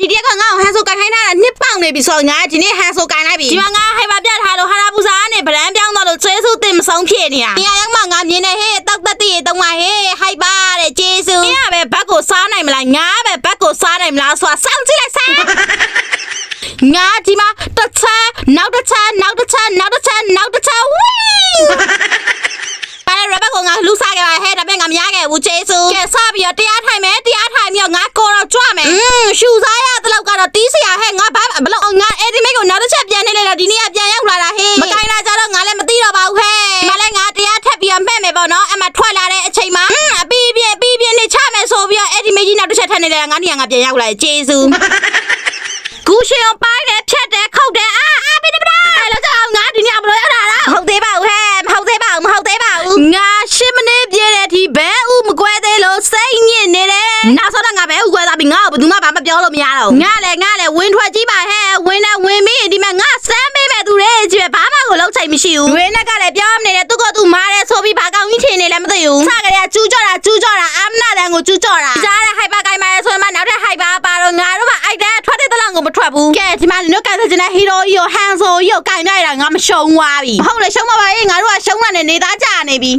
ဒီတက်ကငါ့ကိုဟန်ဆိုကန်ခိုင်းထားတာနှစ်ပေါင်နေပြီဆိုတော့ငါဒီနေ့ဟန်ဆိုကန်လိုက်ပြီဒီမှာငါဟိုက်ပါပြထားလို့ဟာရာပူစာကနေဗရန်ပြောင်းတော့လို့ကျေးဇူးတင်မဆုံးဖြစ်နေတာနေရာရောက်မှငါမြင်နေဟဲ့တောက်တက်တည်းတုံးမဟဲ့ဟိုက်ပါတဲ့ကျေးဇူးမင်းကပဲဘက်ကိုစားနိုင်မလားငါပဲဘက်ကိုစားနိုင်မလားဆိုတာစောင့်ကြည့်လိုက်စမ်းငါဒီမှာတစ်ချမ်းနောက်တစ်ချမ်းနောက်တစ်ချမ်းနောက်တစ်ချမ်းနောက်တစ်ချမ်းဝီးအဲ့ရဘကငါလူစားခဲ့ပါဟဲ့ဒါပေမဲ့ငါမရခဲ့ဘူးကျေးဇူးကဲစပြီးတော့တရားထိုင်မယ်တရားထိုင်ပြီးတော့ငါကိုတော့ကြွမယ်ရှူစားရတဲ့လောက်ကတော့တီးစရာဟဲ့ငါဘာဘလို့ငါအဲ့ဒီမိတ်ကိုနောက်တစ်ချက်ပြန်နေလေတော့ဒီနေ့ကပြန်ရောက်လာတာဟဲ့မကိုင်းလာကြတော့ငါလည်းမသိတော့ပါဘူးဟဲ့ဒီမှာလည်းငါတရားထက်ပြီးတော့မှတ်မယ်ပေါ့နော်အမှထွက်လာတဲ့အချိန်မှာအပီးပြင်းနေချမယ်ဆိုပြီးတော့အဲ့ဒီမိတ်ကြီးနောက်တစ်ချက်ထက်နေလေငါနေရာငါပြန်ရောက်လာတယ်ကျေးဇူးကူရှင်ပိုင်းနဲ့ဖြတ်တယ်ခုတ်တယ်အာဘယ်လိုလဲကြောင်ငါဒီနေ့ဘယ်လိုရောက်လာတာဟုတ်သေးပါဘူးဟဲ့မဟုတ်သေးပါဘူးငါ10မိနစ်ပြည့်တဲ့ဒီဘဲဥမကွဲသေးလို့စိတ်ညစ်နေတယ်နောက်ဆုံးတော့ငါဘဲဥကွဲသွားပြီငါ့ကိုဘယ်သူမှဘာမပြောလို့မရတော့ငါလည်းဝင်းထွက်ကြည့်ပါဟဲ့ဝင်းပြီးဒီမှာငါစမ်းပေးမဲ့သူတွေကြီးပဲဘာမှကိုလုံးချိန်မရှိဘူးဝင်းနဲ့ကလည်းပြောမနေတယ်သူကသူမားတယ်ဆိုပြီးဘာကောင်းကြီးထင်နေလဲမသိဘူးစကလေးကကျူးကြောတာအမနာတန်ကိုကျူးကြောတာကြားတဲ့ဟိုက်ပါကိုင်းပါလဲဆိုမှနောက်တဲ့ဟိုက်ပါပါတော့ငါတို့ကအိုက်တဲ့ထွက်တဲ့တလောက်ကိုမထွက်ဘူးကဲဒီမှာနင်တို့ကန်ဆယ်ချင်တဲ့ဟီရိုကြီးကိုဟန်ဆိုကြီးကိုကင်ကြရတာငါမရှုံးသွားပြီမဟုတ်လေရှုံးမပါရေးငါတို့ကရှုံးကနေနေသားကြနေပြီ